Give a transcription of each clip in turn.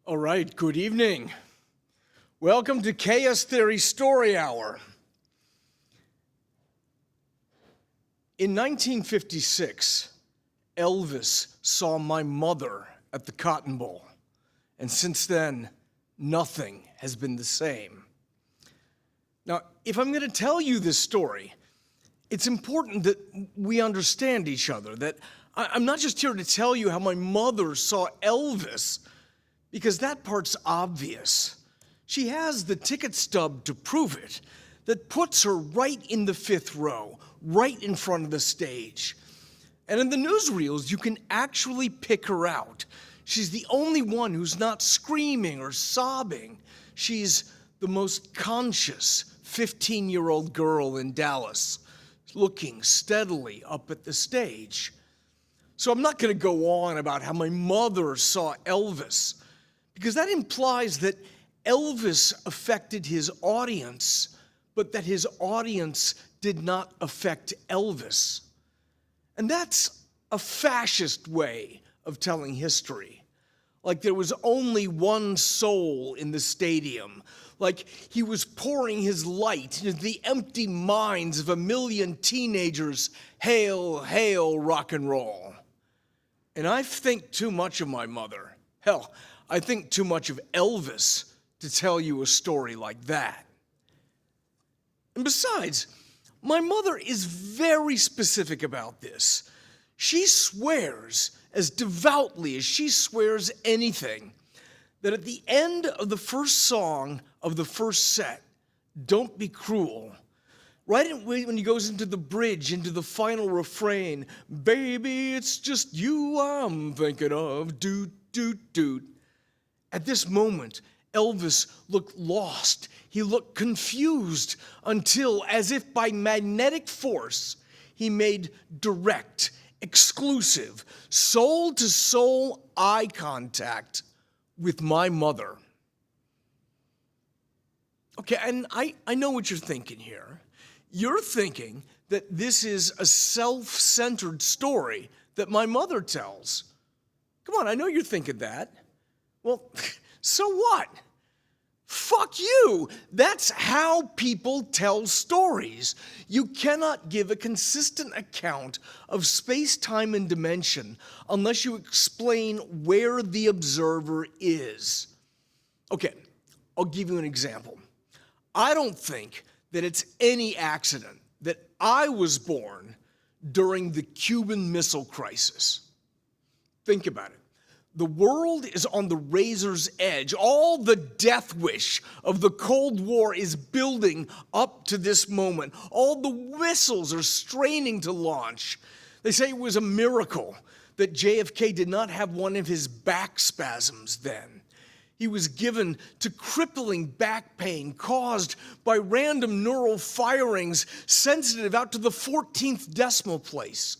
All right, good evening. Welcome to Chaos Theory Story Hour. In 1956, Elvis saw my mother at the Cotton Bowl, and since then, nothing has been the same. Now, if I'm going to tell you this story, it's important that we understand each other, that I'm not just here to tell you how my mother saw Elvis, because that part's obvious. She has the ticket stub to prove it, that puts her right in the fifth row, right in front of the stage. And in the newsreels, you can actually pick her out. She's the only one who's not screaming or sobbing. She's the most conscious 15-year-old girl in Dallas, looking steadily up at the stage. So I'm not going to go on about how my mother saw Elvis, because that implies that Elvis affected his audience, but that his audience did not affect Elvis. And that's a fascist way of telling history. Like there was only one soul in the stadium. Like he was pouring his light into the empty minds of a million teenagers. Hail, hail, rock and roll. And I think too much of my mother. Hell, I think too much of Elvis to tell you a story like that. And besides, my mother is very specific about this. She swears as devoutly as she swears anything that at the end of the first song of the first set, "Don't Be Cruel," right when he goes into the bridge, into the final refrain, "Baby, it's just you I'm thinking of, doot, doot, doot." At this moment, Elvis looked lost. He looked confused until, as if by magnetic force, he made direct, exclusive, soul-to-soul eye contact with my mother. Okay, and I know what you're thinking here. You're thinking that this is a self-centered story that my mother tells. Come on, I know you're thinking that. Well, so what? Fuck you! That's how people tell stories. You cannot give a consistent account of space, time, and dimension unless you explain where the observer is. Okay, I'll give you an example. I don't think that it's any accident that I was born during the Cuban Missile Crisis. Think about it. The world is on the razor's edge. All the death wish of the Cold War is building up to this moment. All the missiles are straining to launch. They say it was a miracle that JFK did not have one of his back spasms then. He was given to crippling back pain caused by random neural firings sensitive out to the 14th decimal place,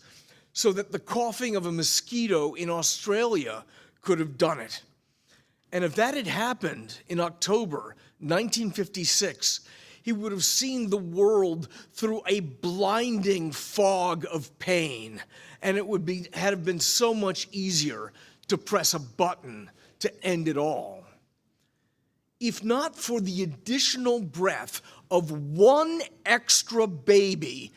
so that the coughing of a mosquito in Australia could have done it. And if that had happened in October 1956, he would have seen the world through a blinding fog of pain, and it would have been so much easier to press a button to end it all. If not for the additional breath of one extra baby,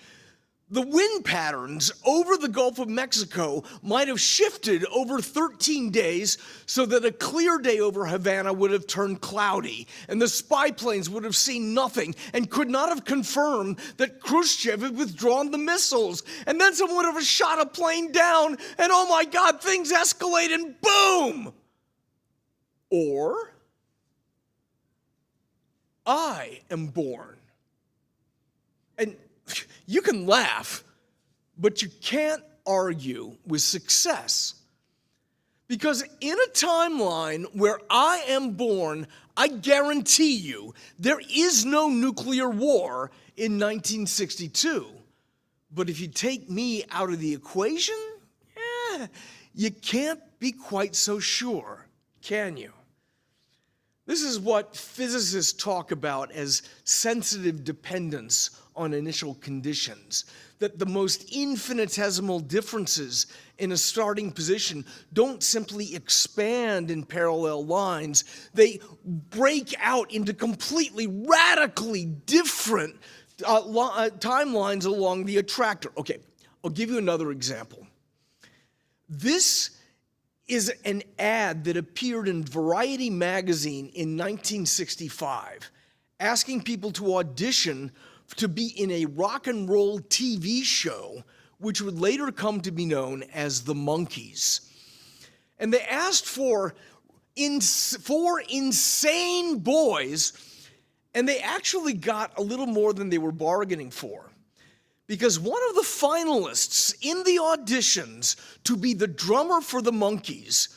the wind patterns over the Gulf of Mexico might have shifted over 13 days so that a clear day over Havana would have turned cloudy, and the spy planes would have seen nothing and could not have confirmed that Khrushchev had withdrawn the missiles. And then someone would have shot a plane down, and oh my God, things escalate and boom! Or I am born. And you can laugh, but you can't argue with success. Because in a timeline where I am born, I guarantee you there is no nuclear war in 1962. But if you take me out of the equation, you can't be quite so sure, can you? This is what physicists talk about as sensitive dependence on initial conditions, that the most infinitesimal differences in a starting position don't simply expand in parallel lines, they break out into completely radically different timelines along the attractor. Okay, I'll give you another example. This is an ad that appeared in Variety magazine in 1965, asking people to audition to be in a rock and roll TV show, which would later come to be known as the Monkees. And they asked for four insane boys, and they actually got a little more than they were bargaining for. Because one of the finalists in the auditions to be the drummer for the Monkees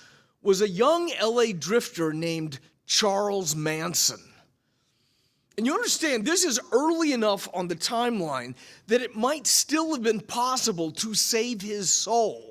was a young LA drifter named Charles Manson. And you understand, this is early enough on the timeline that it might still have been possible to save his soul.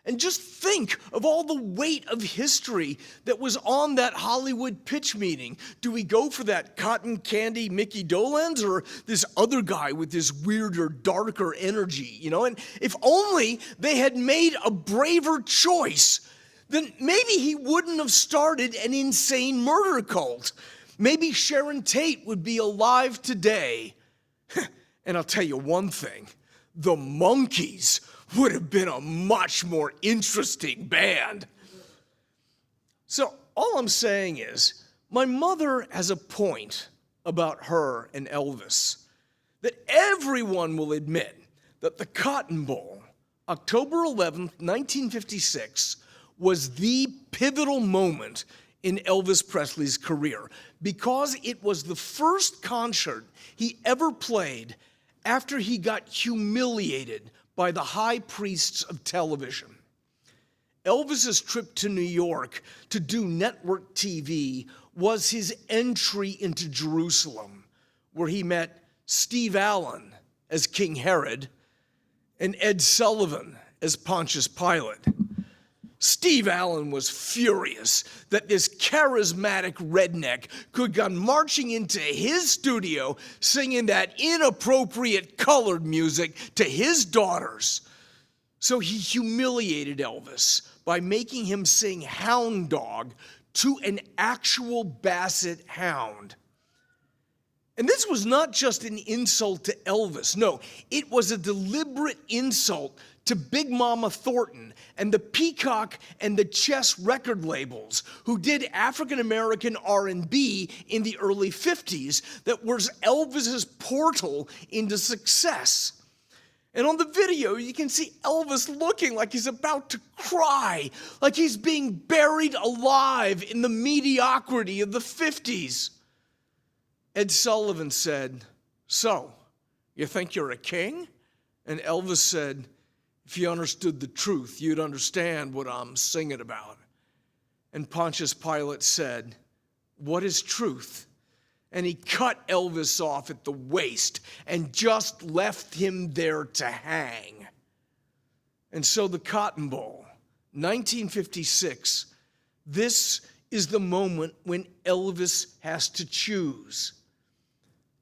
And just think of all the weight of history that was on that Hollywood pitch meeting. Do we go for that cotton candy Mickey Dolenz or this other guy with this weirder, darker energy, And if only they had made a braver choice, then maybe he wouldn't have started an insane murder cult. Maybe Sharon Tate would be alive today. And I'll tell you one thing, the Monkees would have been a much more interesting band. So all I'm saying is, my mother has a point about her and Elvis, that everyone will admit that the Cotton Bowl, October 11th, 1956, was the pivotal moment in Elvis Presley's career, because it was the first concert he ever played after he got humiliated by the high priests of television. Elvis's trip to New York to do network TV was his entry into Jerusalem, where he met Steve Allen as King Herod and Ed Sullivan as Pontius Pilate. Steve Allen was furious that this charismatic redneck could come marching into his studio singing that inappropriate colored music to his daughters. So he humiliated Elvis by making him sing Hound Dog to an actual basset hound. And this was not just an insult to Elvis. No, it was a deliberate insult to Big Mama Thornton and the Peacock and the Chess record labels, who did African-American R&B in the early 50s that was Elvis's portal into success. And on the video, you can see Elvis looking like he's about to cry, like he's being buried alive in the mediocrity of the 50s. Ed Sullivan said, "So, you think you're a king?" And Elvis said, "If you understood the truth, you'd understand what I'm singing about." And Pontius Pilate said, "What is truth?" And he cut Elvis off at the waist and just left him there to hang. And so the Cotton Bowl, 1956, this is the moment when Elvis has to choose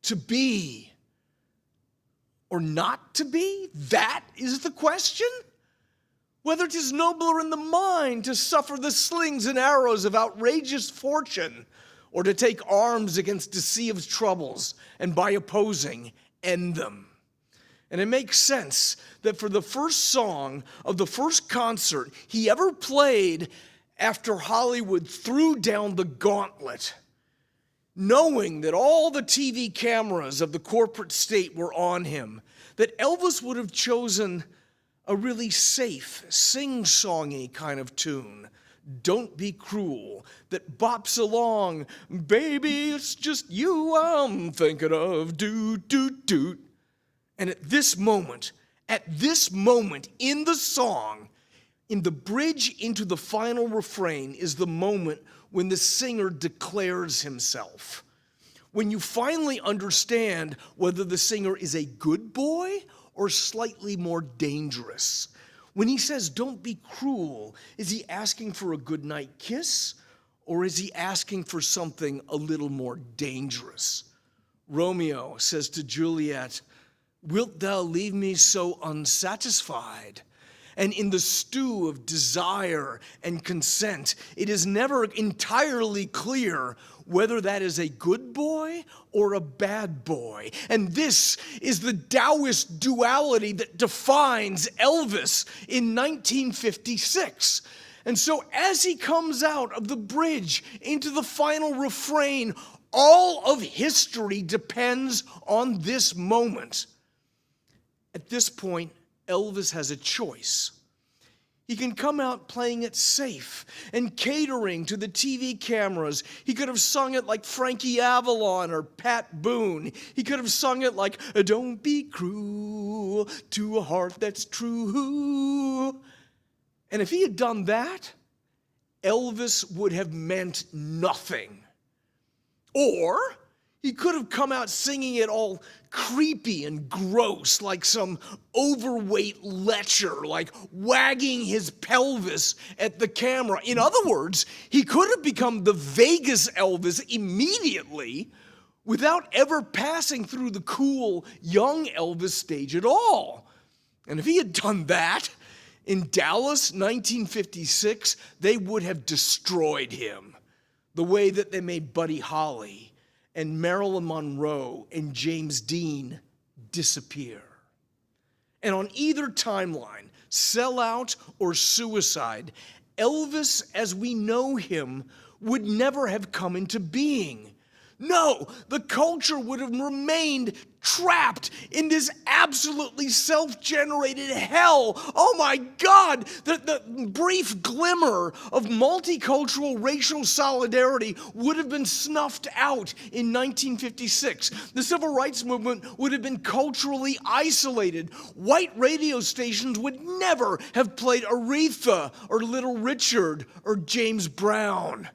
to be or not to be. That is the question. Whether it is nobler in the mind to suffer the slings and arrows of outrageous fortune, or to take arms against deceived troubles and by opposing end them. And it makes sense that for the first song of the first concert he ever played after Hollywood threw down the gauntlet, knowing that all the TV cameras of the corporate state were on him, that Elvis would have chosen a really safe, sing-songy kind of tune, "Don't Be Cruel," that bops along, "Baby, it's just you I'm thinking of, doot, doot, doot." And at this moment in the song, in the bridge into the final refrain, is the moment when the singer declares himself. When you finally understand whether the singer is a good boy or slightly more dangerous. When he says, "Don't be cruel," is he asking for a goodnight kiss, or is he asking for something a little more dangerous? Romeo says to Juliet, "Wilt thou leave me so unsatisfied?" And in the stew of desire and consent, it is never entirely clear whether that is a good boy or a bad boy. And this is the Taoist duality that defines Elvis in 1956. And so as he comes out of the bridge into the final refrain, all of history depends on this moment. At this point, Elvis has a choice. He can come out playing it safe and catering to the TV cameras. He could have sung it like Frankie Avalon or Pat Boone. He could have sung it like, "Don't be cruel to a heart that's true." And if he had done that, Elvis would have meant nothing. Or he could have come out singing it all creepy and gross, like some overweight lecher, like wagging his pelvis at the camera. In other words, he could have become the Vegas Elvis immediately without ever passing through the cool young Elvis stage at all. And if he had done that, in Dallas, 1956, they would have destroyed him the way that they made Buddy Holly and Marilyn Monroe and James Dean disappear. And on either timeline, sellout or suicide, Elvis, as we know him, would never have come into being. No, the culture would have remained trapped in this absolutely self-generated hell. Oh my God, the brief glimmer of multicultural racial solidarity would have been snuffed out in 1956. The civil rights movement would have been culturally isolated. White radio stations would never have played Aretha or Little Richard or James Brown.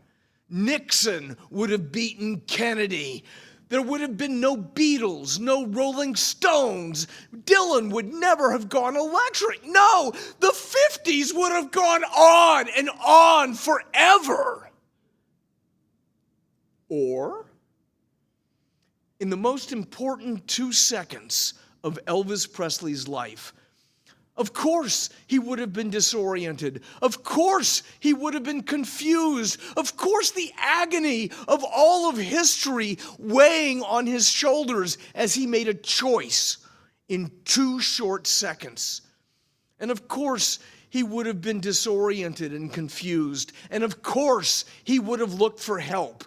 Nixon would have beaten Kennedy. There would have been no Beatles, no Rolling Stones. Dylan would never have gone electric. No, the 50s would have gone on and on forever. Or, in the most important 2 seconds of Elvis Presley's life, of course he would have been disoriented. Of course he would have been confused. Of course the agony of all of history weighing on his shoulders as he made a choice in 2 short seconds. And of course he would have been disoriented and confused. And of course he would have looked for help.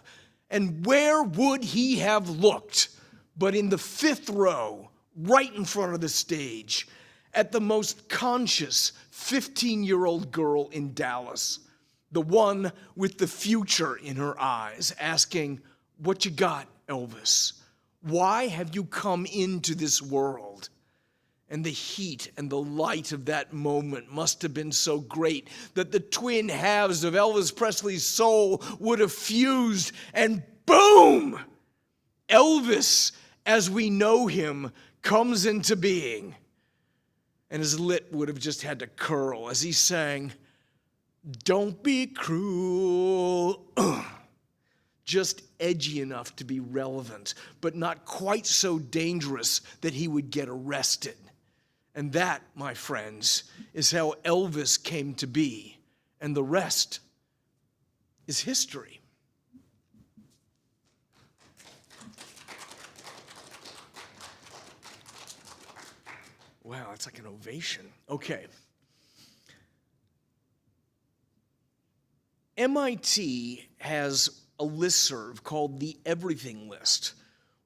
And where would he have looked but in the 5th row, right in front of the stage, at the most conscious 15-year-old girl in Dallas, the one with the future in her eyes, asking, "What you got, Elvis? Why have you come into this world?" And the heat and the light of that moment must have been so great that the twin halves of Elvis Presley's soul would have fused, and boom! Elvis, as we know him, comes into being. And his lip would have just had to curl as he sang, "Don't be cruel." Just edgy enough to be relevant, but not quite so dangerous that he would get arrested. And that, my friends, is how Elvis came to be. And the rest is history. Wow, it's like an ovation. Okay. MIT has a listserv called the Everything List,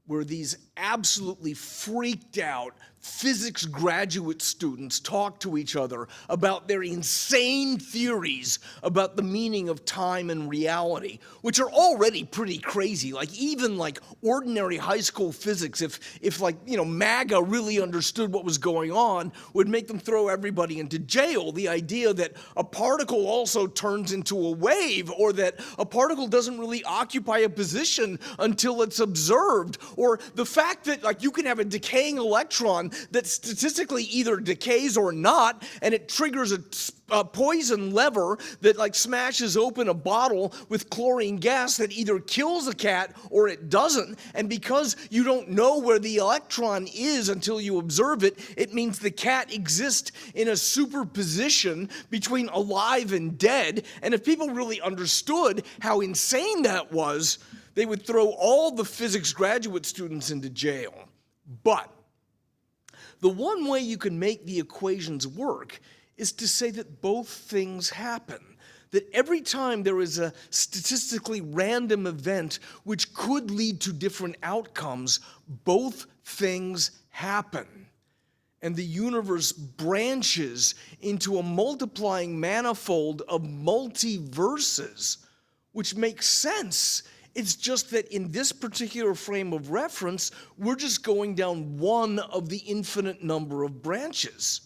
where these absolutely freaked out physics graduate students talk to each other about their insane theories about the meaning of time and reality, which are already pretty crazy. Like even like ordinary high school physics, if like, MAGA really understood what was going on, would make them throw everybody into jail. The idea that a particle also turns into a wave, or that a particle doesn't really occupy a position until it's observed, or the fact that like you can have a decaying electron that statistically either decays or not, and it triggers a poison lever that like smashes open a bottle with chlorine gas that either kills a cat or it doesn't. And because you don't know where the electron is until you observe it, it means the cat exists in a superposition between alive and dead. And if people really understood how insane that was, they would throw all the physics graduate students into jail. But the one way you can make the equations work is to say that both things happen. That every time there is a statistically random event which could lead to different outcomes, both things happen. And the universe branches into a multiplying manifold of multiverses, which makes sense. It's just that in this particular frame of reference, we're just going down one of the infinite number of branches.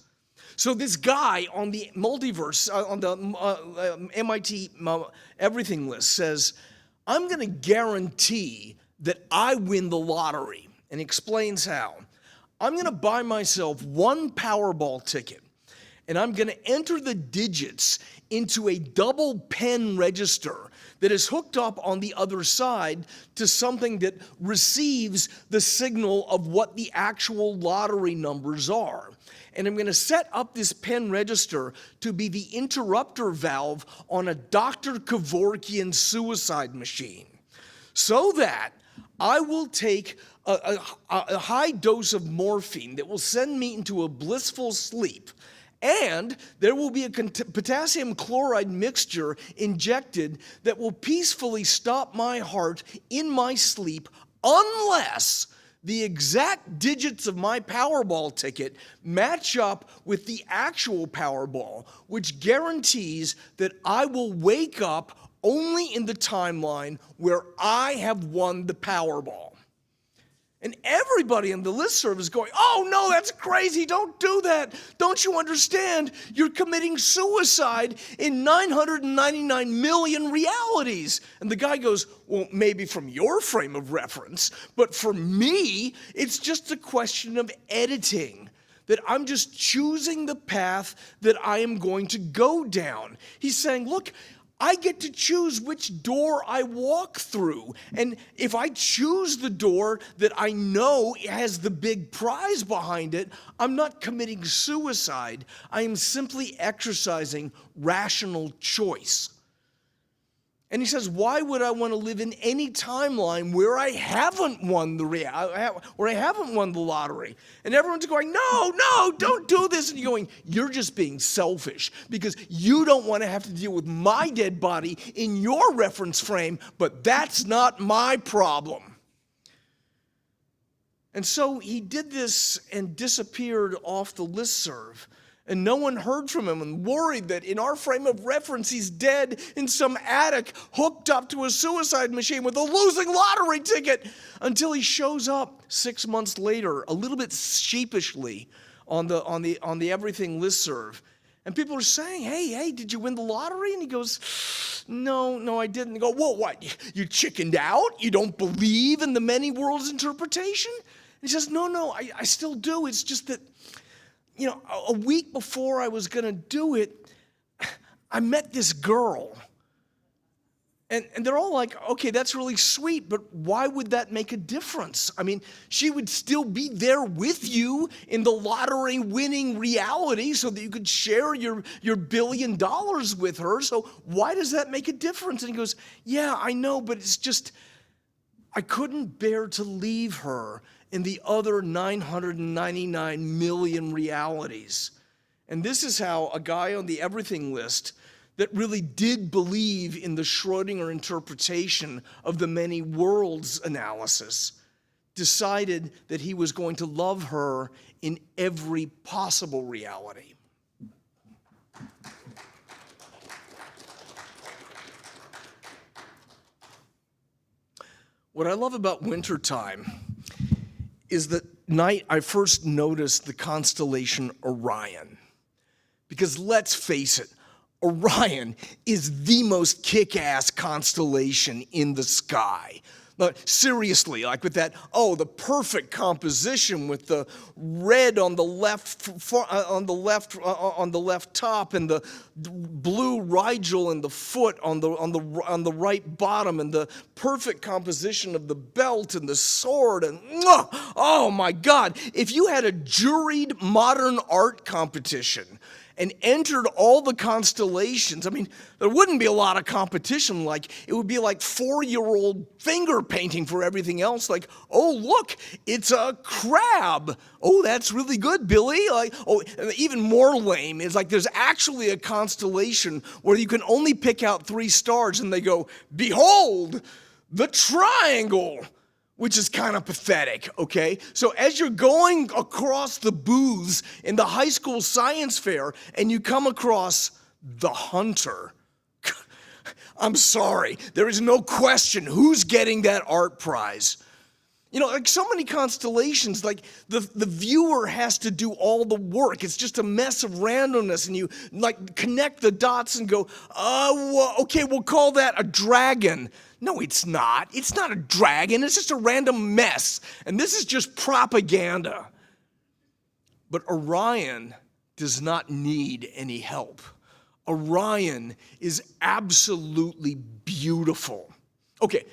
So this guy on the multiverse, on the MIT everything list says, I'm going to guarantee that I win the lottery. And he explains how. I'm going to buy myself one Powerball ticket, and I'm going to enter the digits into a double pen register that is hooked up on the other side to something that receives the signal of what the actual lottery numbers are. And I'm going to set up this pen register to be the interrupter valve on a Dr. Kevorkian suicide machine, so that I will take a high dose of morphine that will send me into a blissful sleep, and there will be a potassium chloride mixture injected that will peacefully stop my heart in my sleep unless the exact digits of my Powerball ticket match up with the actual Powerball, which guarantees that I will wake up only in the timeline where I have won the Powerball. And everybody on the listserv is going, oh no, that's crazy, don't do that. Don't you understand? You're committing suicide in 999 million realities. And the guy goes, well, maybe from your frame of reference, but for me, it's just a question of editing. That I'm just choosing the path that I am going to go down. He's saying, look, I get to choose which door I walk through. And if I choose the door that I know has the big prize behind it, I'm not committing suicide. I am simply exercising rational choice. And he says, why would I want to live in any timeline where I haven't won the lottery? And everyone's going, no, don't do this. And you're going, you're just being selfish because you don't want to have to deal with my dead body in your reference frame, but that's not my problem. And so he did this and disappeared off the listserv. And no one heard from him and worried that in our frame of reference, he's dead in some attic hooked up to a suicide machine with a losing lottery ticket until he shows up 6 months later, a little bit sheepishly on the everything listserv. And people are saying, hey, did you win the lottery? And he goes, no, I didn't. They go, whoa, what? You chickened out? You don't believe in the many worlds interpretation? And he says, no, I still do. It's just that, a week before I was going to do it, I met this girl. And they're all like, okay, that's really sweet, but why would that make a difference? I mean, she would still be there with you in the lottery winning reality so that you could share your $1 billion with her. So why does that make a difference? And he goes, yeah, I know, but it's just, I couldn't bear to leave her in the other 999 million realities. And this is how a guy on the everything list that really did believe in the Schrödinger interpretation of the many worlds analysis decided that he was going to love her in every possible reality. What I love about wintertime is the night I first noticed the constellation Orion. Because let's face it, Orion is the most kick-ass constellation in the sky. Like, seriously, like with that, the perfect composition with the red on the left, on the left top, and the blue rigel in the foot on the right bottom, and the perfect composition of the belt and the sword, and oh my God! If you had a juried modern art competition and entered all the constellations, I mean, there wouldn't be a lot of competition. Like, it would be like 4-year-old finger painting for everything else. Like, oh, look, it's a crab. Oh, that's really good, Billy. Like, oh, even more lame is like there's actually a constellation where you can only pick out 3 stars, and they go, behold, the triangle. Which is kind of pathetic, okay? So as you're going across the booths in the high school science fair and you come across the hunter, I'm sorry, there is no question who's getting that art prize. You know, like so many constellations, like the viewer has to do all the work. It's just a mess of randomness, and you like connect the dots and go, okay, we'll call that a dragon. No, it's not. It's not a dragon. It's just a random mess. And this is just propaganda. But Orion does not need any help. Orion is absolutely beautiful. Okay.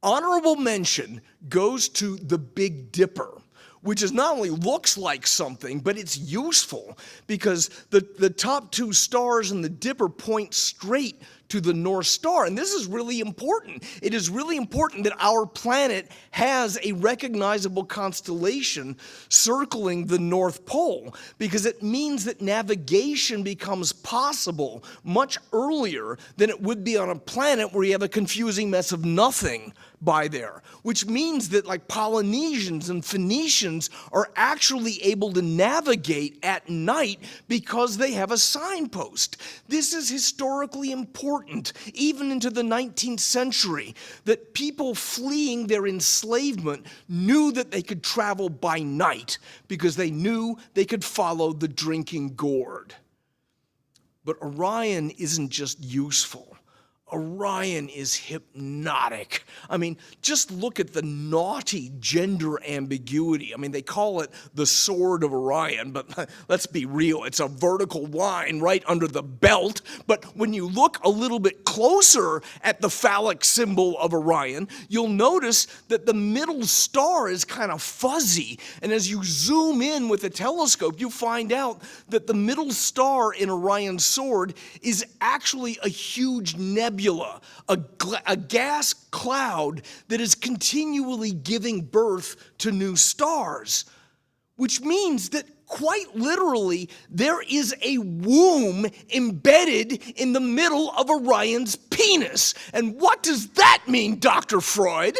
Honorable mention goes to the Big Dipper, which is not only looks like something, but it's useful because the top 2 stars in the Dipper point straight to the North Star. And this is really important. It is really important that our planet has a recognizable constellation circling the North Pole, because it means that navigation becomes possible much earlier than it would be on a planet where you have a confusing mess of nothing by there, which means that like Polynesians and Phoenicians are actually able to navigate at night because they have a signpost. This is historically important, even into the 19th century, that people fleeing their enslavement knew that they could travel by night because they knew they could follow the drinking gourd. But Orion isn't just useful. Orion is hypnotic. I mean, just look at the naughty gender ambiguity. I mean, they call it the Sword of Orion, but let's be real. It's a vertical line right under the belt. But when you look a little bit closer at the phallic symbol of Orion, you'll notice that the middle star is kind of fuzzy. And as you zoom in with a telescope, you find out that the middle star in Orion's sword is actually a huge nebula. A gas cloud that is continually giving birth to new stars, which means that quite literally there is a womb embedded in the middle of Orion's penis. And what does that mean, Dr. Freud?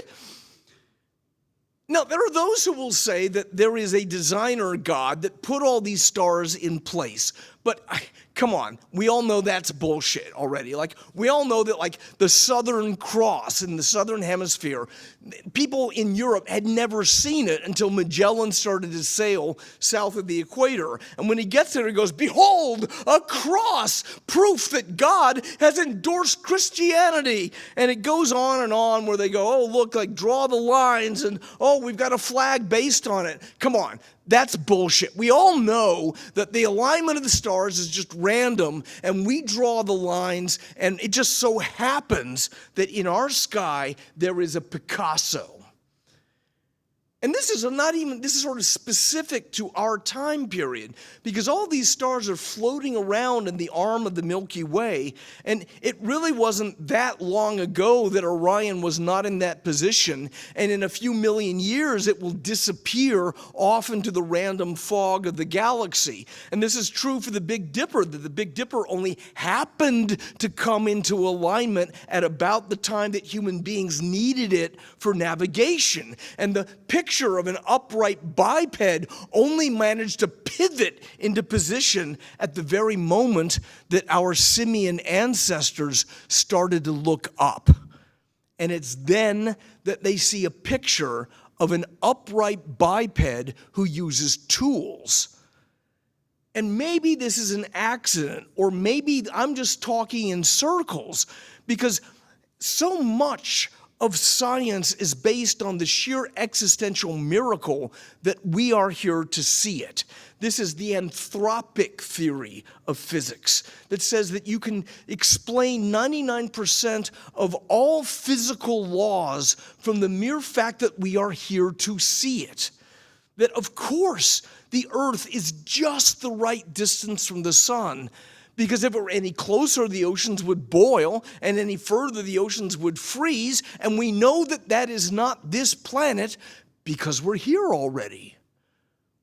Now, there are those who will say that there is a designer god that put all these stars in place. But come on, we all know that's bullshit already. Like, we all know that, like, the Southern Cross in the Southern Hemisphere, people in Europe had never seen it until Magellan started to sail south of the equator. And when he gets there, he goes, behold, a cross, proof that God has endorsed Christianity. And it goes on where they go, oh, look, like, draw the lines, and, oh, we've got a flag based on it. Come on. That's bullshit. We all know that the alignment of the stars is just random, and we draw the lines, and it just so happens that in our sky there is a Picasso. And this is sort of specific to our time period, because all these stars are floating around in the arm of the Milky Way, and it really wasn't that long ago that Orion was not in that position, and in a few million years it will disappear off into the random fog of the galaxy. And this is true for the Big Dipper, that the Big Dipper only happened to come into alignment at about the time that human beings needed it for navigation. And the picture of an upright biped only managed to pivot into position at the very moment that our simian ancestors started to look up. And it's then that they see a picture of an upright biped who uses tools. And maybe this is an accident, or maybe I'm just talking in circles, because so much of science is based on the sheer existential miracle that we are here to see it. This is the anthropic theory of physics that says that you can explain 99% of all physical laws from the mere fact that we are here to see it. That, of course, the Earth is just the right distance from the sun, because if it were any closer, the oceans would boil, and any further, the oceans would freeze, and we know that that is not this planet because we're here already.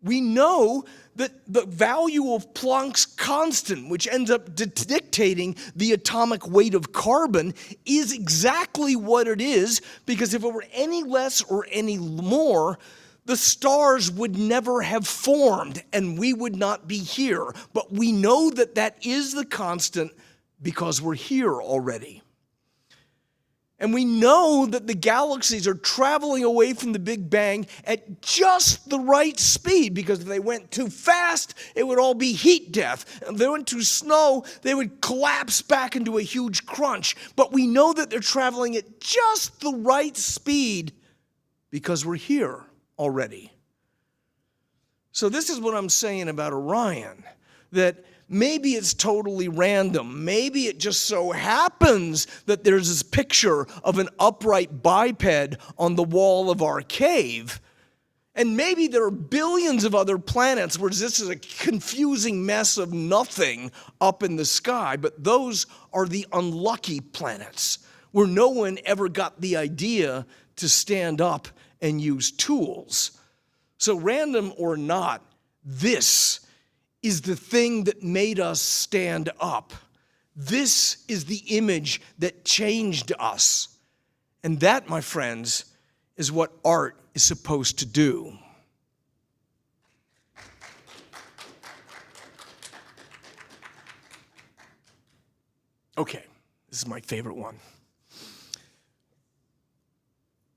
We know that the value of Planck's constant, which ends up dictating the atomic weight of carbon, is exactly what it is, because if it were any less or any more, the stars would never have formed and we would not be here. But we know that that is the constant because we're here already. And we know that the galaxies are traveling away from the Big Bang at just the right speed, because if they went too fast, it would all be heat death. If they went too slow, they would collapse back into a huge crunch. But we know that they're traveling at just the right speed because we're here already. So this is what I'm saying about Orion, that maybe it's totally random. Maybe it just so happens that there's this picture of an upright biped on the wall of our cave. And maybe there are billions of other planets where this is a confusing mess of nothing up in the sky, but those are the unlucky planets where no one ever got the idea to stand up and use tools. So random or not, this is the thing that made us stand up. This is the image that changed us. And that, my friends, is what art is supposed to do. Okay, this is my favorite one.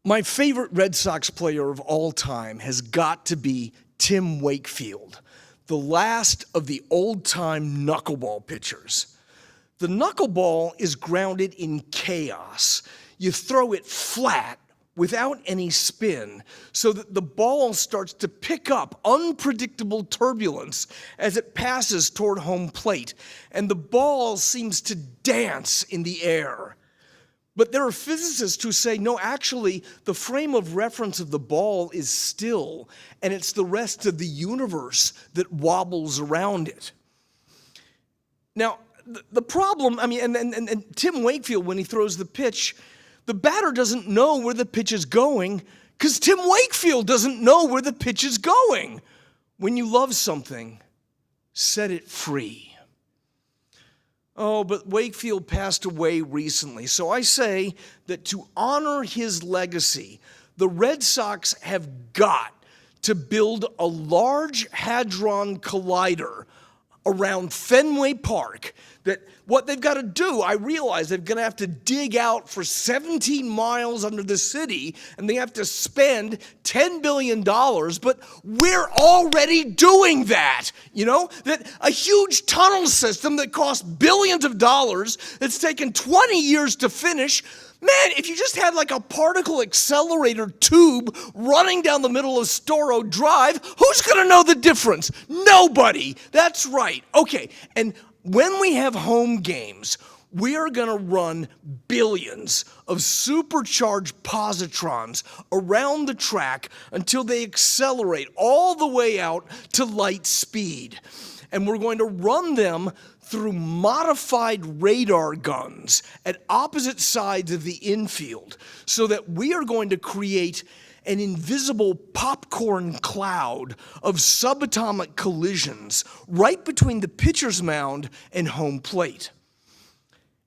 My favorite Red Sox player of all time has got to be Tim Wakefield, the last of the old-time knuckleball pitchers. The knuckleball is grounded in chaos. You throw it flat without any spin so that the ball starts to pick up unpredictable turbulence as it passes toward home plate, and the ball seems to dance in the air. But there are physicists who say, no, actually, the frame of reference of the ball is still, and it's the rest of the universe that wobbles around it. Now, the problem, and Tim Wakefield, when he throws the pitch, the batter doesn't know where the pitch is going because Tim Wakefield doesn't know where the pitch is going. When you love something, set it free. Oh, but Wakefield passed away recently, so I say that to honor his legacy, the Red Sox have got to build a large hadron collider around Fenway Park. That what they've got to do, I realize they're going to have to dig out for 17 miles under the city, and they have to spend $10 billion, but we're already doing that. You know, that a huge tunnel system that costs billions of dollars, that's taken 20 years to finish. Man, if you just had like a particle accelerator tube running down the middle of Storrow Drive, who's going to know the difference? Nobody. That's right. Okay, and when we have home games, we are going to run billions of supercharged positrons around the track until they accelerate all the way out to light speed. And we're going to run them through modified radar guns at opposite sides of the infield so that we are going to create an invisible popcorn cloud of subatomic collisions right between the pitcher's mound and home plate.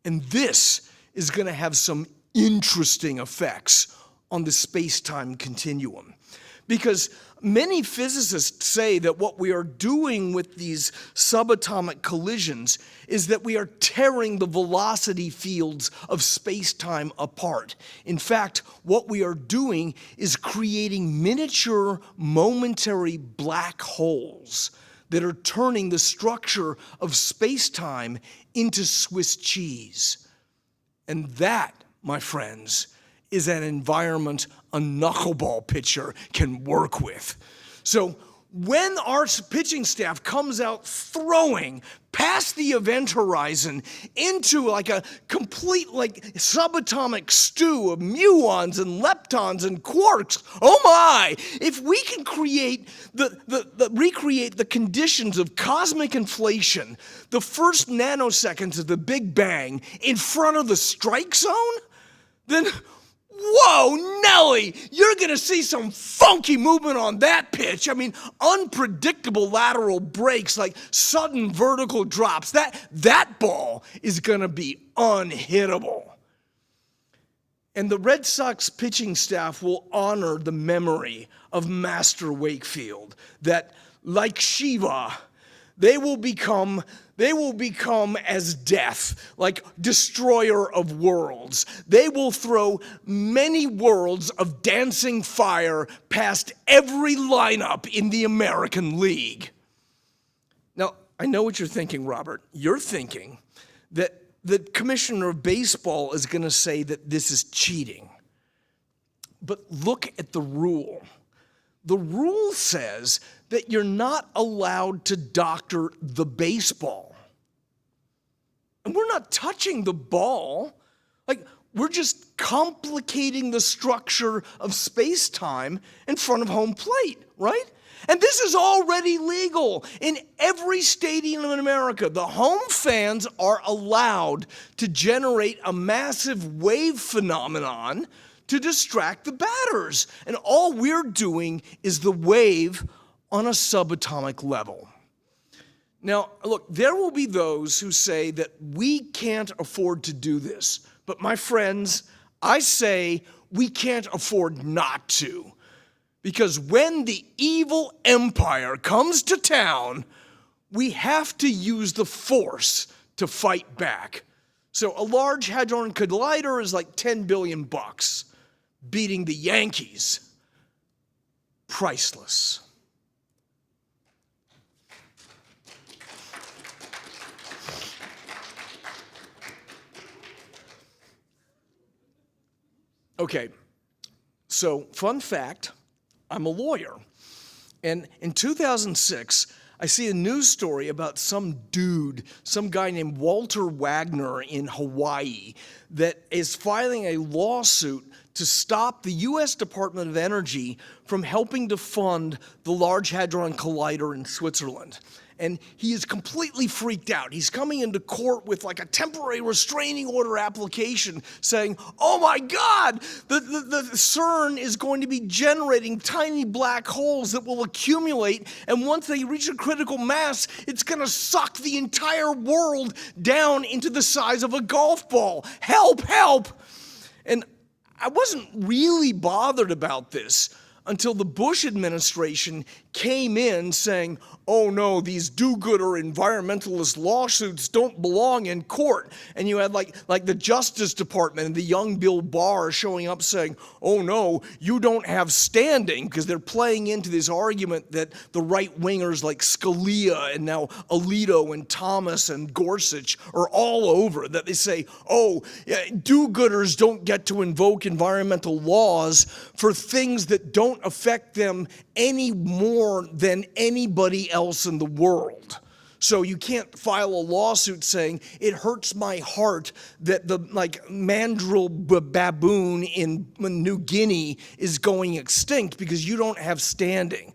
And this is going to have some interesting effects on the space-time continuum. Because many physicists say that what we are doing with these subatomic collisions is that we are tearing the velocity fields of space-time apart. In fact, what we are doing is creating miniature momentary black holes that are turning the structure of space-time into Swiss cheese. And that, my friends, is an environment a knuckleball pitcher can work with. So when our pitching staff comes out throwing past the event horizon into like a complete like subatomic stew of muons and leptons and quarks, oh my! If we can create recreate the conditions of cosmic inflation, the first nanoseconds of the Big Bang in front of the strike zone, then whoa, Nelly, you're going to see some funky movement on that pitch. I mean, unpredictable lateral breaks, like sudden vertical drops. That ball is going to be unhittable. And the Red Sox pitching staff will honor the memory of Master Wakefield, that like Shiva, they will become as death, like destroyer of worlds. They will throw many worlds of dancing fire past every lineup in the American League. Now, I know what you're thinking, Robert. You're thinking that the commissioner of baseball is going to say that this is cheating. But look at the rule. The rule says that you're not allowed to doctor the baseball. And we're not touching the ball. Like, we're just complicating the structure of space-time in front of home plate, right? And this is already legal in every stadium in America. The home fans are allowed to generate a massive wave phenomenon to distract the batters. And all we're doing is the wave on a subatomic level. Now, look, there will be those who say that we can't afford to do this. But my friends, I say we can't afford not to. Because when the evil empire comes to town, we have to use the force to fight back. So a Large Hadron Collider is like $10 billion. Beating the Yankees, priceless. Okay, so fun fact, I'm a lawyer. And in 2006, I see a news story about some dude, some guy named Walter Wagner in Hawaii, that is filing a lawsuit to stop the U.S. Department of Energy from helping to fund the Large Hadron Collider in Switzerland. And he is completely freaked out. He's coming into court with like a temporary restraining order application saying, oh my God, the CERN is going to be generating tiny black holes that will accumulate, and once they reach a critical mass, it's going to suck the entire world down into the size of a golf ball. Help, help! And I wasn't really bothered about this until the Bush administration came in saying, oh no, these do-gooder environmentalist lawsuits don't belong in court. And you had like the Justice Department and the young Bill Barr showing up saying, oh no, you don't have standing, because they're playing into this argument that the right-wingers like Scalia and now Alito and Thomas and Gorsuch are all over, that they say, oh, yeah, do-gooders don't get to invoke environmental laws for things that don't affect them any more than anybody else in the world. So you can't file a lawsuit saying, it hurts my heart that the mandrill baboon in New Guinea is going extinct because you don't have standing.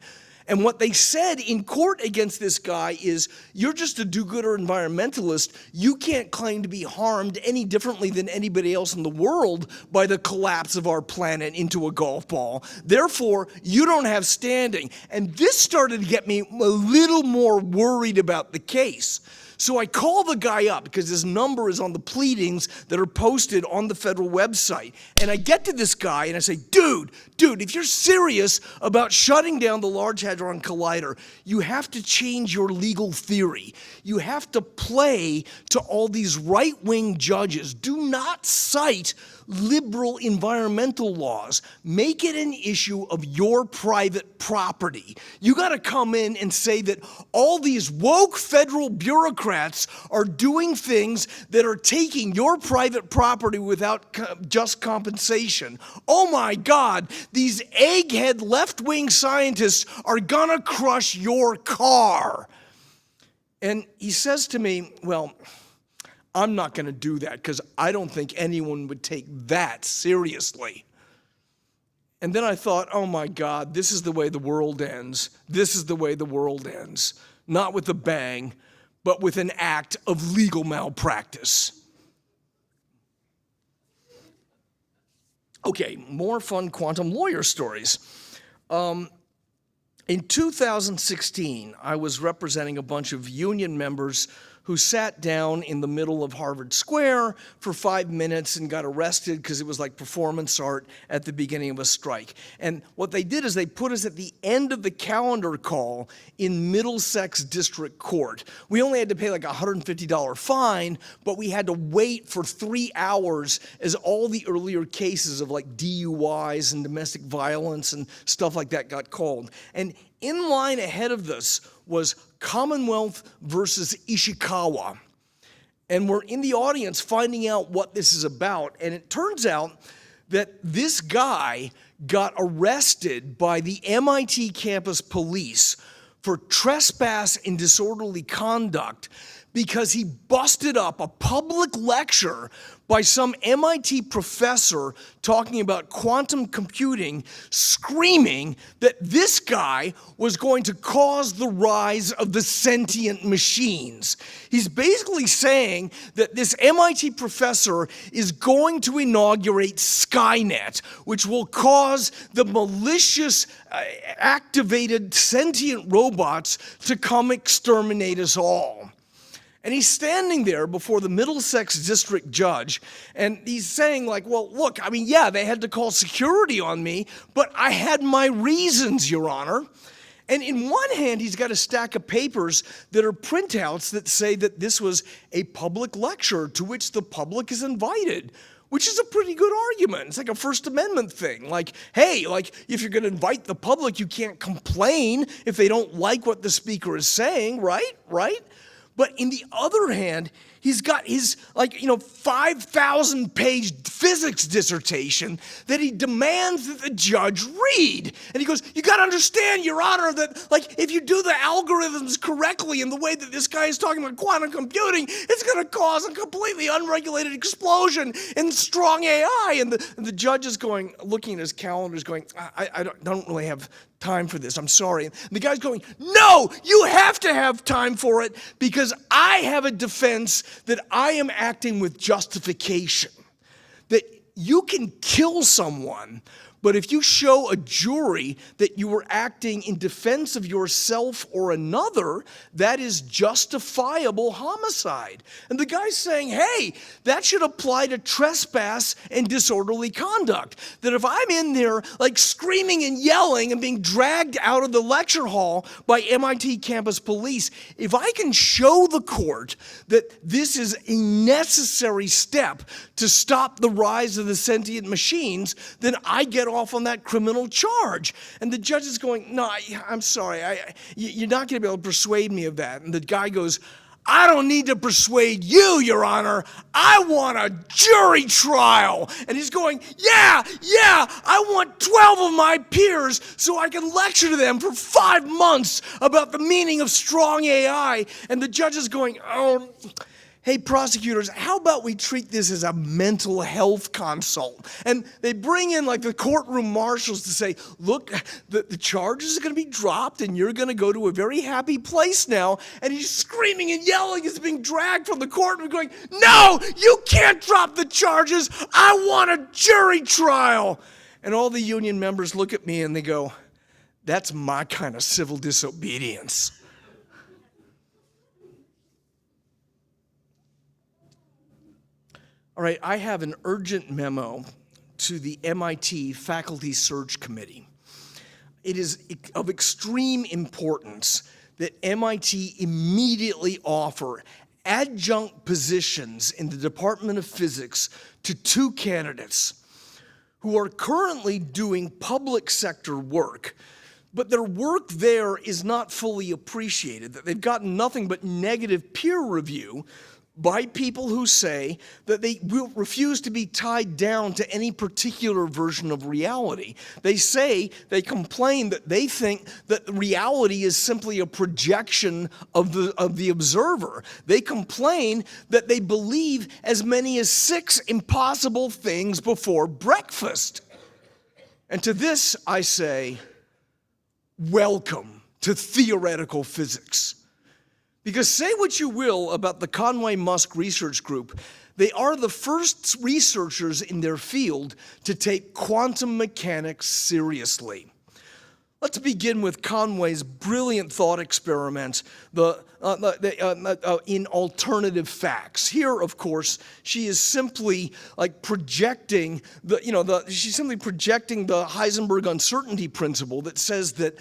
And what they said in court against this guy is, you're just a do-gooder environmentalist. You can't claim to be harmed any differently than anybody else in the world by the collapse of our planet into a golf ball. Therefore, you don't have standing. And this started to get me a little more worried about the case. So I call the guy up, because his number is on the pleadings that are posted on the federal website. And I get to this guy and I say, dude, if you're serious about shutting down the Large Hadron Collider, you have to change your legal theory. You have to play to all these right-wing judges. Do not cite liberal environmental laws. Make it an issue of your private property. You got to come in and say that all these woke federal bureaucrats bureaucrats are doing things that are taking your private property without just compensation. Oh my God, these egghead left-wing scientists are gonna crush your car. And he says to me, well, I'm not gonna do that because I don't think anyone would take that seriously. And then I thought, oh my God, this is the way the world ends. This is the way the world ends. Not with a bang, but with an act of legal malpractice. Okay, more fun quantum lawyer stories. In 2016, I was representing a bunch of union members who sat down in the middle of Harvard Square for 5 minutes and got arrested because it was like performance art at the beginning of a strike. And what they did is they put us at the end of the calendar call in Middlesex District Court. We only had to pay like a $150 fine, but we had to wait for 3 hours as all the earlier cases of like DUIs and domestic violence and stuff like that got called. And in line ahead of this was Commonwealth versus Ishikawa. And we're in the audience finding out what this is about. And it turns out that this guy got arrested by the MIT campus police for trespass and disorderly conduct because he busted up a public lecture by some MIT professor talking about quantum computing, screaming that this guy was going to cause the rise of the sentient machines. He's basically saying that this MIT professor is going to inaugurate Skynet, which will cause the malicious, activated sentient robots to come exterminate us all. And he's standing there before the Middlesex district judge, and he's saying like, well, look, I mean, yeah, they had to call security on me, but I had my reasons, Your Honor. And in one hand, he's got a stack of papers that are printouts that say that this was a public lecture to which the public is invited, which is a pretty good argument. It's like a First Amendment thing. Like, hey, like if you're gonna invite the public, you can't complain if they don't like what the speaker is saying, right? But in the other hand, he's got his 5,000-page physics dissertation that he demands that the judge read. And he goes, you gotta understand, Your Honor, that like if you do the algorithms correctly in the way that this guy is talking about quantum computing, it's gonna cause a completely unregulated explosion in strong AI. And the judge is going, looking at his calendar, is going, I don't really have time for this, I'm sorry. And the guy's going, no, you have to have time for it because I have a defense that I am acting with justification. That you can kill someone, but if you show a jury that you were acting in defense of yourself or another, that is justifiable homicide. And the guy's saying, hey, that should apply to trespass and disorderly conduct. That if I'm in there like screaming and yelling and being dragged out of the lecture hall by MIT campus police, if I can show the court that this is a necessary step to stop the rise of the sentient machines, then I get off on that criminal charge. And the judge is going, no, I'm sorry, you're not going to be able to persuade me of that. And the guy goes, I don't need to persuade you, Your Honor. I want a jury trial. And he's going, yeah, I want 12 of my peers so I can lecture to them for 5 months about the meaning of strong AI. And the judge is going, oh, hey, prosecutors, how about we treat this as a mental health consult? And they bring in like the courtroom marshals to say, look, the charges are gonna be dropped and you're gonna go to a very happy place now. And he's screaming and yelling as being dragged from the courtroom going, no, you can't drop the charges. I want a jury trial. And all the union members look at me and they go, that's my kind of civil disobedience. All right, I have an urgent memo to the MIT Faculty Search Committee. It is of extreme importance that MIT immediately offer adjunct positions in the Department of Physics to 2 candidates who are currently doing public sector work. but their work there is not fully appreciated, that they've gotten nothing but negative peer review by people who say that they will refuse to be tied down to any particular version of reality. They complain that they think that reality is simply a projection of the observer. They complain that they believe as many as 6 impossible things before breakfast. And to this I say, welcome to theoretical physics. Because say what you will about the Conway Musk Research Group, they are the first researchers in their field to take quantum mechanics seriously. Let's begin with Conway's brilliant thought experiment in alternative facts. Here, of course, she is simply projecting she's simply projecting the Heisenberg uncertainty principle that says that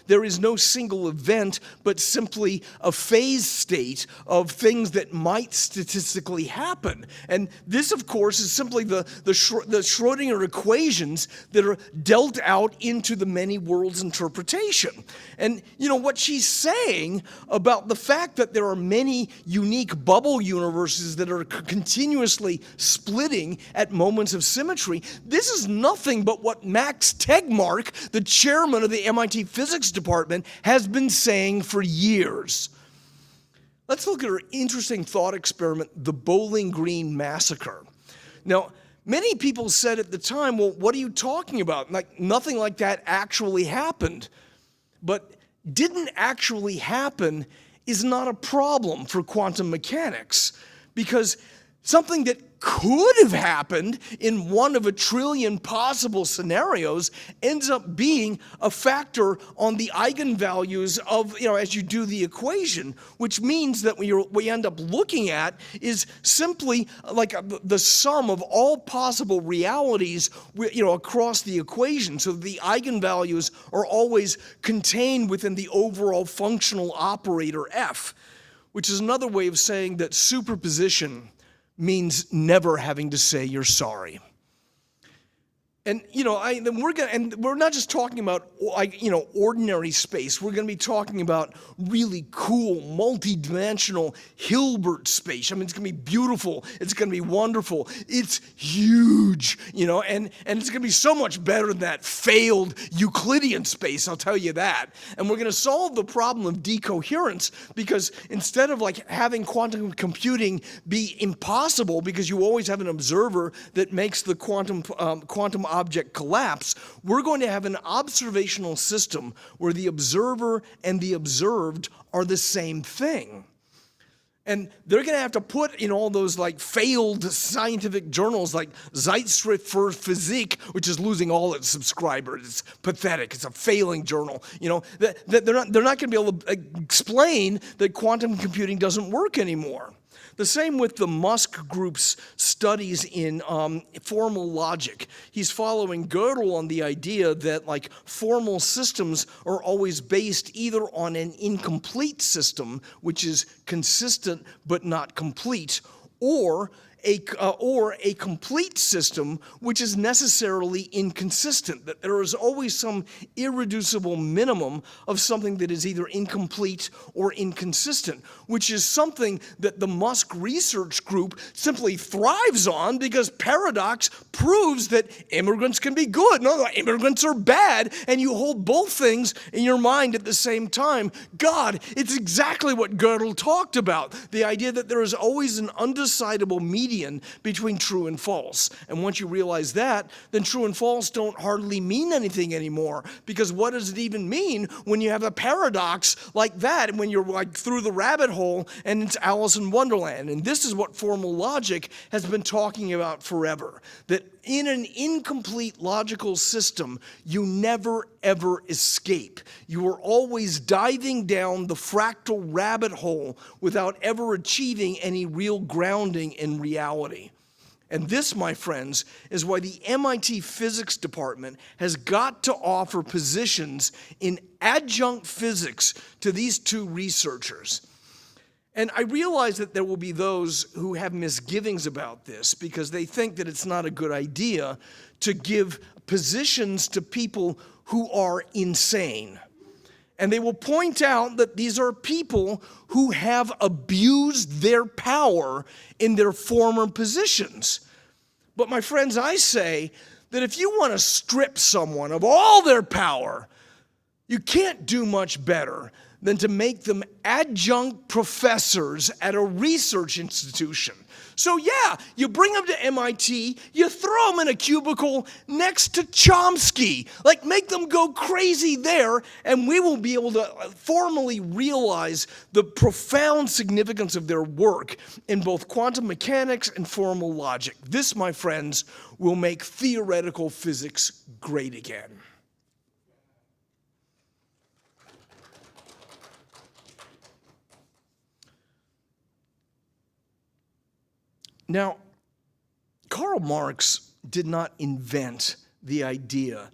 there is no single event, but simply a phase state of things that might statistically happen. And this, of course, is simply the Schrodinger equations that are dealt out into the many worlds interpretation. And what she's saying about the fact that there are many unique bubble universes that are continuously splitting at moments of symmetry, this is nothing but what Max Tegmark, the chairman of the MIT physics department, has been saying for years. Let's look at her interesting thought experiment, the Bowling Green Massacre. Now, many people said at the time, well, what are you talking about? Nothing like that actually happened. But didn't actually happen is not a problem for quantum mechanics, because something that could have happened in one of a trillion possible scenarios ends up being a factor on the eigenvalues of, as you do the equation, which means that what you end up looking at is simply the sum of all possible realities, across the equation. So the eigenvalues are always contained within the overall functional operator F, which is another way of saying that superposition means never having to say you're sorry. And we're not just talking about ordinary space. We're going to be talking about really cool, multi-dimensional Hilbert space. I mean, it's going to be beautiful. It's going to be wonderful. It's huge, and it's going to be so much better than that failed Euclidean space, I'll tell you that. And we're going to solve the problem of decoherence, because instead of having quantum computing be impossible because you always have an observer that makes the quantum object collapse, we're going to have an observational system where the observer and the observed are the same thing. And they're going to have to put in all those failed scientific journals like Zeitschrift für Physik, which is losing all its subscribers. It's pathetic. It's a failing journal. That they're not going to be able to explain that quantum computing doesn't work anymore. The same with the Musk Group's studies in formal logic. He's following Gödel on the idea that formal systems are always based either on an incomplete system, which is consistent but not complete, or a complete system which is necessarily inconsistent, that there is always some irreducible minimum of something that is either incomplete or inconsistent, which is something that the Musk Research Group simply thrives on, because paradox proves that immigrants can be good. No, immigrants are bad, and you hold both things in your mind at the same time. God, it's exactly what Gödel talked about, the idea that there is always an undecidable median between true and false. And once you realize that, then true and false don't hardly mean anything anymore, because what does it even mean when you have a paradox like that, and when you're through the rabbit hole and it's Alice in Wonderland? And this is what formal logic has been talking about forever, that in an incomplete logical system, you never ever escape. You are always diving down the fractal rabbit hole without ever achieving any real grounding in reality. And this, my friends, is why the MIT physics department has got to offer positions in adjunct physics to these two researchers. And I realize that there will be those who have misgivings about this, because they think that it's not a good idea to give positions to people who are insane. And they will point out that these are people who have abused their power in their former positions. But my friends, I say that if you want to strip someone of all their power, you can't do much better than to make them adjunct professors at a research institution. So yeah, you bring them to MIT, you throw them in a cubicle next to Chomsky, like make them go crazy there, and we will be able to formally realize the profound significance of their work in both quantum mechanics and formal logic. This, my friends, will make theoretical physics great again. Now, Karl Marx did not invent the idea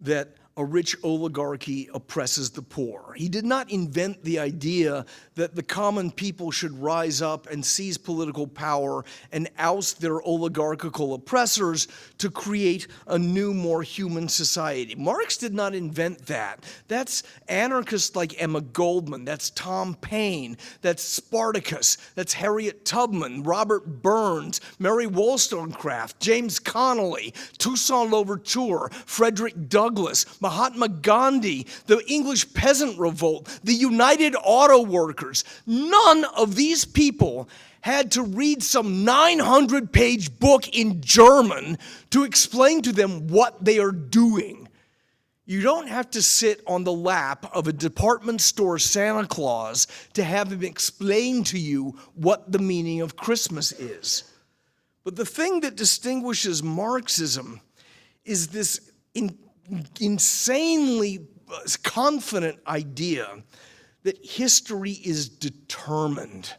that a rich oligarchy oppresses the poor. He did not invent the idea that the common people should rise up and seize political power and oust their oligarchical oppressors to create a new, more human society. Marx did not invent that. That's anarchists like Emma Goldman, that's Tom Paine, that's Spartacus, that's Harriet Tubman, Robert Burns, Mary Wollstonecraft, James Connolly, Toussaint Louverture, Frederick Douglass, Mahatma Gandhi, the English Peasant Revolt, the United Auto Workers. None of these people had to read some 900-page book in German to explain to them what they are doing. You don't have to sit on the lap of a department store Santa Claus to have him explain to you what the meaning of Christmas is. But the thing that distinguishes Marxism is this insanely confident idea that history is determined,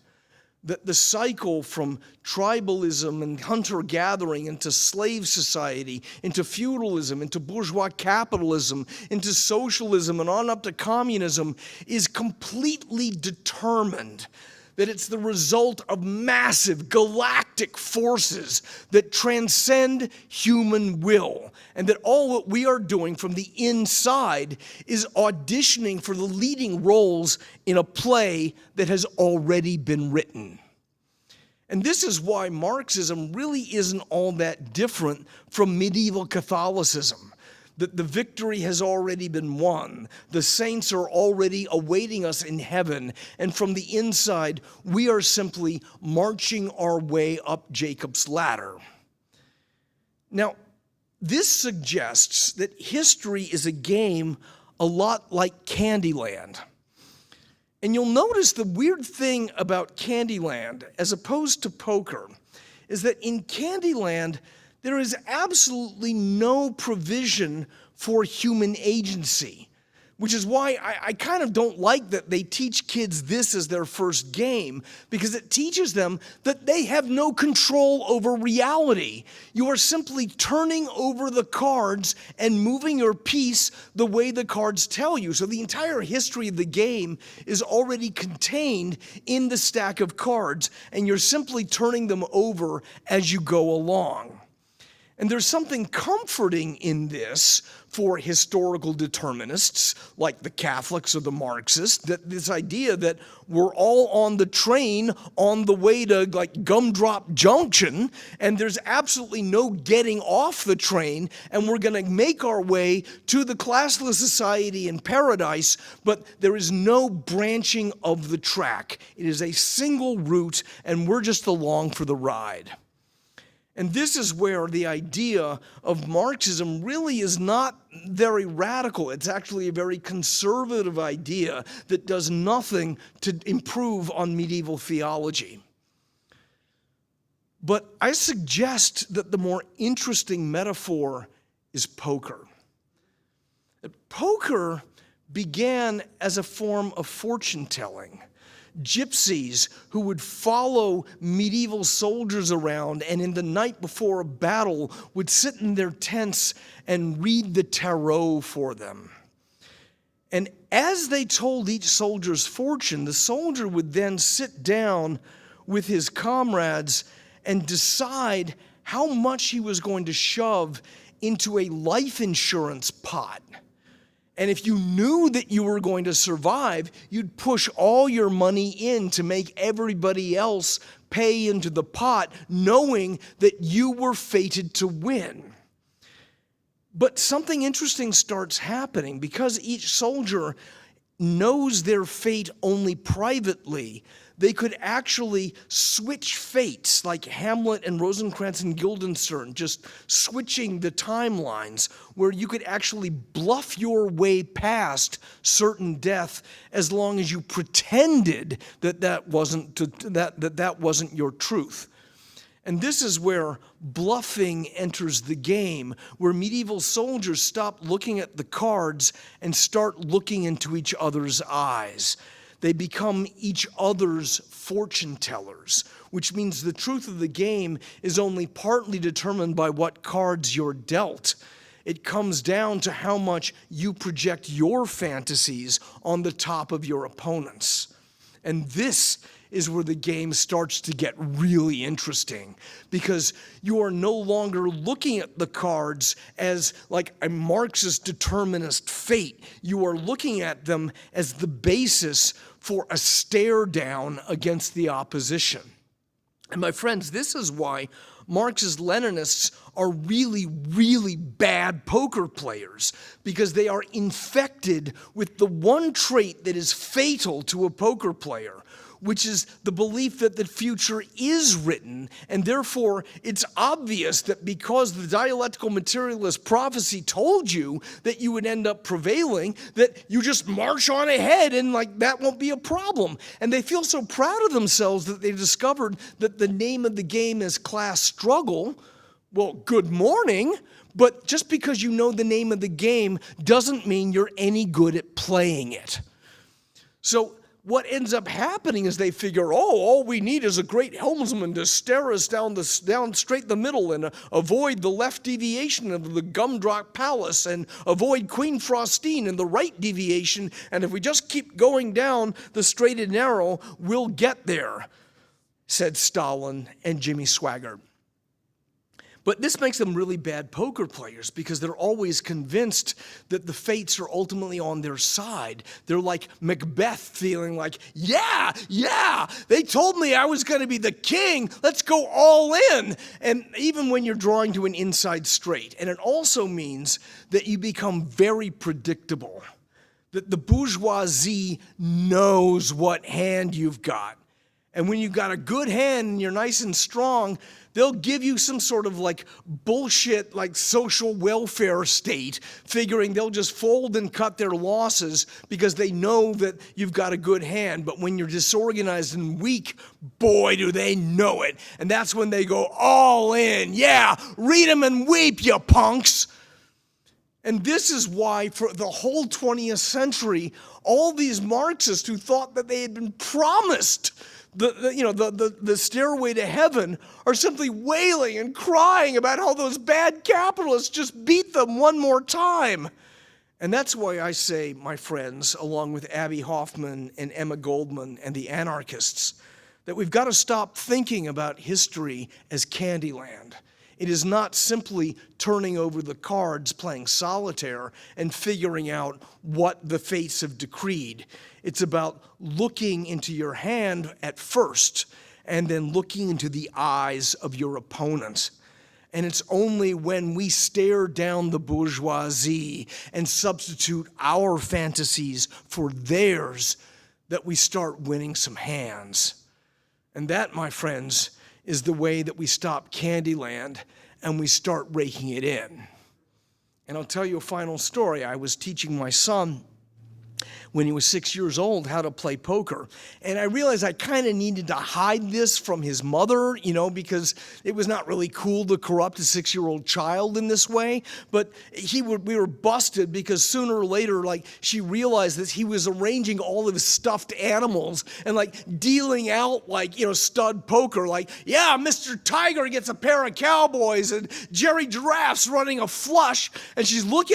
that the cycle from tribalism and hunter-gathering into slave society, into feudalism, into bourgeois capitalism, into socialism, and on up to communism is completely determined, that it's the result of massive galactic forces that transcend human will, and that all what we are doing from the inside is auditioning for the leading roles in a play that has already been written. And this is why Marxism really isn't all that different from medieval Catholicism. That the victory has already been won. The saints are already awaiting us in heaven. And from the inside, we are simply marching our way up Jacob's ladder. Now, this suggests that history is a game a lot like Candyland. And you'll notice the weird thing about Candyland, as opposed to poker, is that in Candyland, there is absolutely no provision for human agency, which is why I kind of don't like that they teach kids this as their first game, because it teaches them that they have no control over reality. You are simply turning over the cards and moving your piece the way the cards tell you. So the entire history of the game is already contained in the stack of cards, and you're simply turning them over as you go along. And there's something comforting in this for historical determinists, like the Catholics or the Marxists, that this idea that we're all on the train on the way to like Gumdrop Junction, and there's absolutely no getting off the train, and we're going to make our way to the classless society in paradise, but there is no branching of the track. It is a single route, and we're just along for the ride. And this is where the idea of Marxism really is not very radical. It's actually a very conservative idea that does nothing to improve on medieval theology. But I suggest that the more interesting metaphor is poker. Poker began as a form of fortune-telling. Gypsies who would follow medieval soldiers around and in the night before a battle would sit in their tents and read the tarot for them. And as they told each soldier's fortune, the soldier would then sit down with his comrades and decide how much he was going to shove into a life insurance pot And if you knew that you were going to survive, you'd push all your money in to make everybody else pay into the pot, knowing that you were fated to win. But something interesting starts happening. Because each soldier knows their fate only privately, they could actually switch fates, like Hamlet and Rosencrantz and Guildenstern, just switching the timelines, where you could actually bluff your way past certain death as long as you pretended that that wasn't your truth. And this is where bluffing enters the game, where medieval soldiers stop looking at the cards and start looking into each other's eyes. They become each other's fortune tellers, which means the truth of the game is only partly determined by what cards you're dealt. It comes down to how much you project your fantasies on the top of your opponents. And this is where the game starts to get really interesting, because you are no longer looking at the cards as like a Marxist determinist fate. You are looking at them as the basis for a stare down against the opposition. And my friends, this is why Marxist-Leninists are really, really bad poker players, because they are infected with the one trait that is fatal to a poker player, which is the belief that the future is written, and therefore it's obvious that because the dialectical materialist prophecy told you that you would end up prevailing, that you just march on ahead and like that won't be a problem. And they feel so proud of themselves that they discovered that the name of the game is class struggle. Well, good morning, but just because you know the name of the game doesn't mean you're any good at playing it. So what ends up happening is they figure, all we need is a great helmsman to stare us down straight the middle and avoid the left deviation of the Gumdrop Palace and avoid Queen Faustine and the right deviation, and if we just keep going down the straight and narrow, we'll get there, said Stalin and Jimmy Swaggart. But this makes them really bad poker players, because they're always convinced that the fates are ultimately on their side. They're like Macbeth, feeling like, yeah, they told me I was going to be the king. Let's go all in. And even when you're drawing to an inside straight. And it also means that you become very predictable, that the bourgeoisie knows what hand you've got. And when you've got a good hand and you're nice and strong, they'll give you some sort of like bullshit like social welfare state, figuring they'll just fold and cut their losses because they know that you've got a good hand. But when you're disorganized and weak, boy, do they know it. And that's when they go all in. Yeah, read 'em and weep, you punks. And this is why for the whole 20th century, all these Marxists who thought that they had been promised the stairway to heaven are simply wailing and crying about how those bad capitalists just beat them one more time. And that's why I say, my friends, along with Abby Hoffman and Emma Goldman and the anarchists, that we've got to stop thinking about history as Candyland. It is not simply turning over the cards, playing solitaire, and figuring out what the fates have decreed. It's about looking into your hand at first, and then looking into the eyes of your opponent. And it's only when we stare down the bourgeoisie and substitute our fantasies for theirs that we start winning some hands. And that, my friends, is the way that we stop Candyland and we start raking it in. And I'll tell you a final story. I was teaching my son when he was 6 years old how to play poker. And I realized I kind of needed to hide this from his mother, because it was not really cool to corrupt a 6-year-old child in this way. But we were busted because sooner or later, she realized that he was arranging all of his stuffed animals and dealing out stud poker. Yeah, Mr. Tiger gets a pair of cowboys and Jerry Giraffe's running a flush. And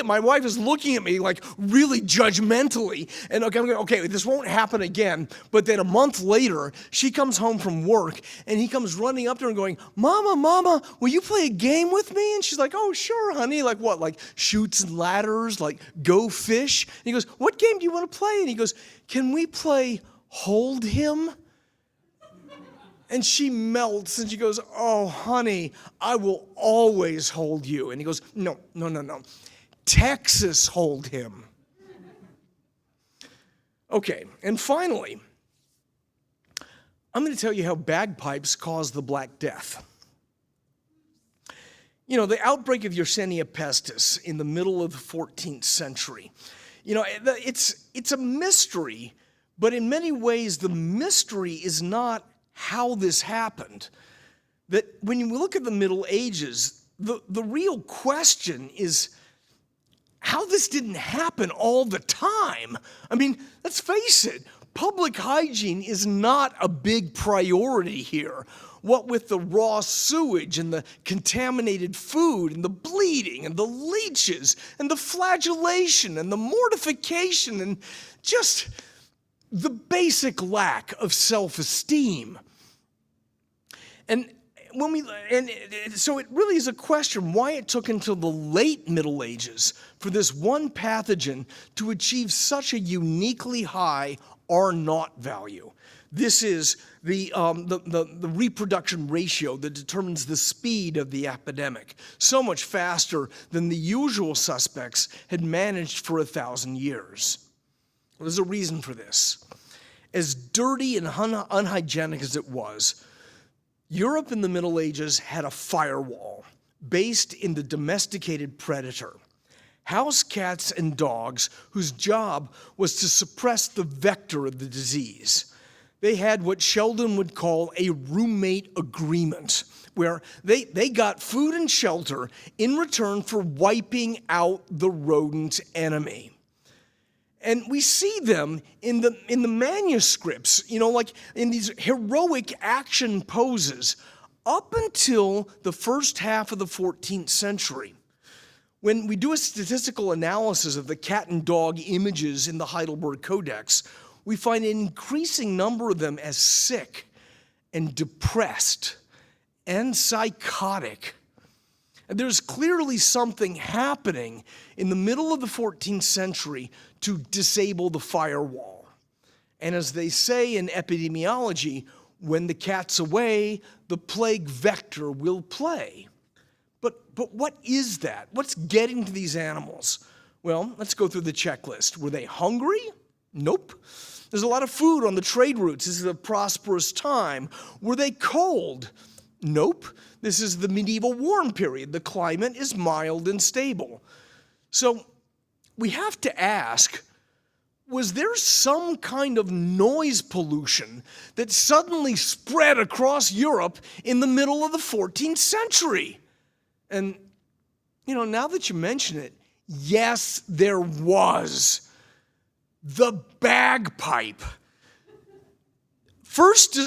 my wife is looking at me really judgmentally. And okay, I'm going, okay, this won't happen again. But then a month later, she comes home from work, and he comes running up to her and going, Mama, will you play a game with me? And she's like, oh, sure, honey. Like what? Like Chutes and Ladders, like Go Fish? And he goes, what game do you want to play? And he goes, can we play Hold Him? And she melts and she goes, oh, honey, I will always hold you. And he goes, no. Texas hold him. Okay, and finally, I'm going to tell you how bagpipes cause the Black Death. You know, the outbreak of Yersinia pestis in the middle of the 14th century, you know, it's a mystery, but in many ways the mystery is not how this happened. That when you look at the Middle Ages, the real question is how this didn't happen all the time. I mean, let's face it, public hygiene is not a big priority here. What with the raw sewage and the contaminated food and the bleeding and the leeches and the flagellation and the mortification and just the basic lack of self-esteem. And so it really is a question why it took until the late Middle Ages for this one pathogen to achieve such a uniquely high R0 value. This is the reproduction ratio that determines the speed of the epidemic, so much faster than the usual suspects had managed for 1,000 years. Well, there's a reason for this. As dirty and unhygienic as it was, Europe in the Middle Ages had a firewall based in the domesticated predator, house cats and dogs whose job was to suppress the vector of the disease. They had what Sheldon would call a roommate agreement, where they got food and shelter in return for wiping out the rodent enemy. And we see them in the manuscripts, you know, like in these heroic action poses up until the first half of the 14th century. When we do a statistical analysis of the cat and dog images in the Heidelberg Codex, we find an increasing number of them as sick and depressed and psychotic. And there's clearly something happening in the middle of the 14th century to disable the firewall. And as they say in epidemiology, when the cat's away, the plague vector will play. But what is that? What's getting to these animals? Well, let's go through the checklist. Were they hungry? Nope. There's a lot of food on the trade routes. This is a prosperous time. Were they cold? Nope. This is the medieval warm period. The climate is mild and stable. So we have to ask, was there some kind of noise pollution that suddenly spread across Europe in the middle of the 14th century? And, you know, now that you mention it, yes, there was. The bagpipe. First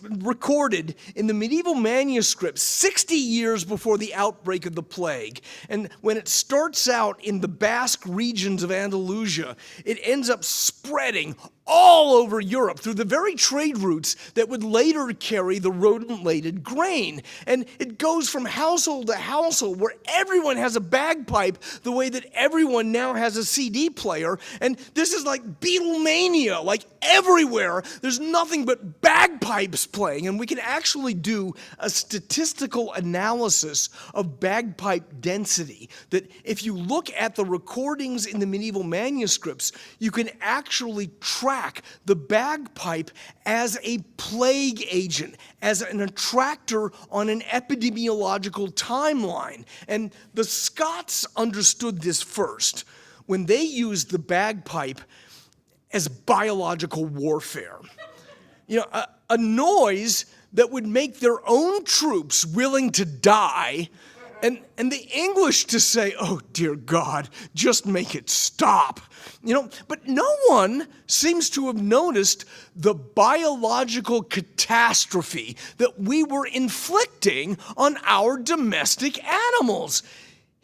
recorded in the medieval manuscripts 60 years before the outbreak of the plague. And when it starts out in the Basque regions of Andalusia, it ends up spreading all over Europe through the very trade routes that would later carry the rodent-laden grain. And it goes from household to household where everyone has a bagpipe the way that everyone now has a CD player. And this is like Beatlemania, like everywhere. There's nothing but bagpipes playing. And we can actually do a statistical analysis of bagpipe density. That if you look at the recordings in the medieval manuscripts, you can actually track the bagpipe as a plague agent, as an attractor on an epidemiological timeline. And the Scots understood this first when they used the bagpipe as biological warfare. You know, a noise that would make their own troops willing to die, and the English to say, oh, dear God, just make it stop. You know, but no one seems to have noticed the biological catastrophe that we were inflicting on our domestic animals.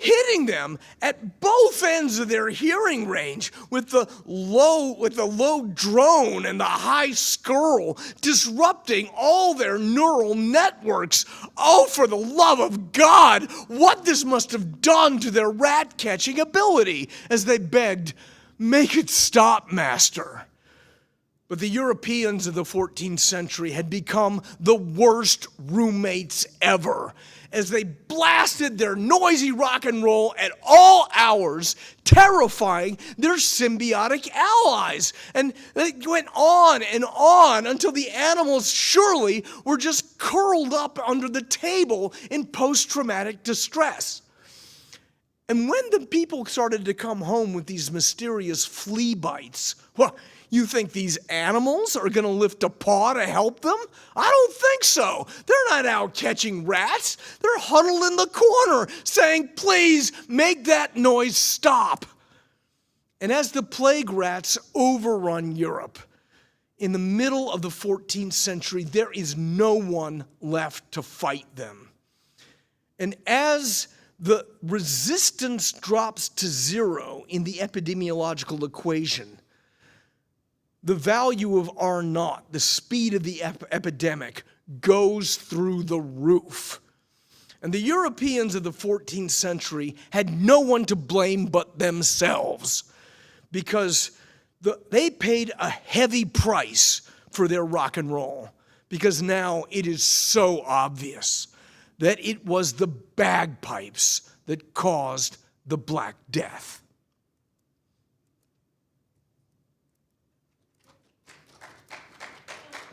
hitting them at both ends of their hearing range with the low drone and the high skirl, disrupting all their neural networks. Oh, for the love of God, what this must have done to their rat-catching ability as they begged, "Make it stop, master." But the Europeans of the 14th century had become the worst roommates ever, as they blasted their noisy rock and roll at all hours, terrifying their symbiotic allies. And it went on and on until the animals surely were just curled up under the table in post-traumatic distress. And when the people started to come home with these mysterious flea bites, well, you think these animals are going to lift a paw to help them? I don't think so. They're not out catching rats. They're huddled in the corner saying, "Please make that noise stop." And as the plague rats overrun Europe, in the middle of the 14th century, there is no one left to fight them. And as the resistance drops to zero in the epidemiological equation, the value of R0, the speed of the epidemic, goes through the roof. And the Europeans of the 14th century had no one to blame but themselves, because they paid a heavy price for their rock and roll, because now it is so obvious that it was the bagpipes that caused the Black Death.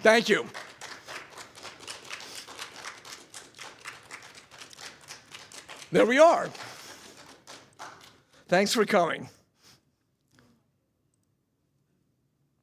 Thank you. There we are. Thanks for coming.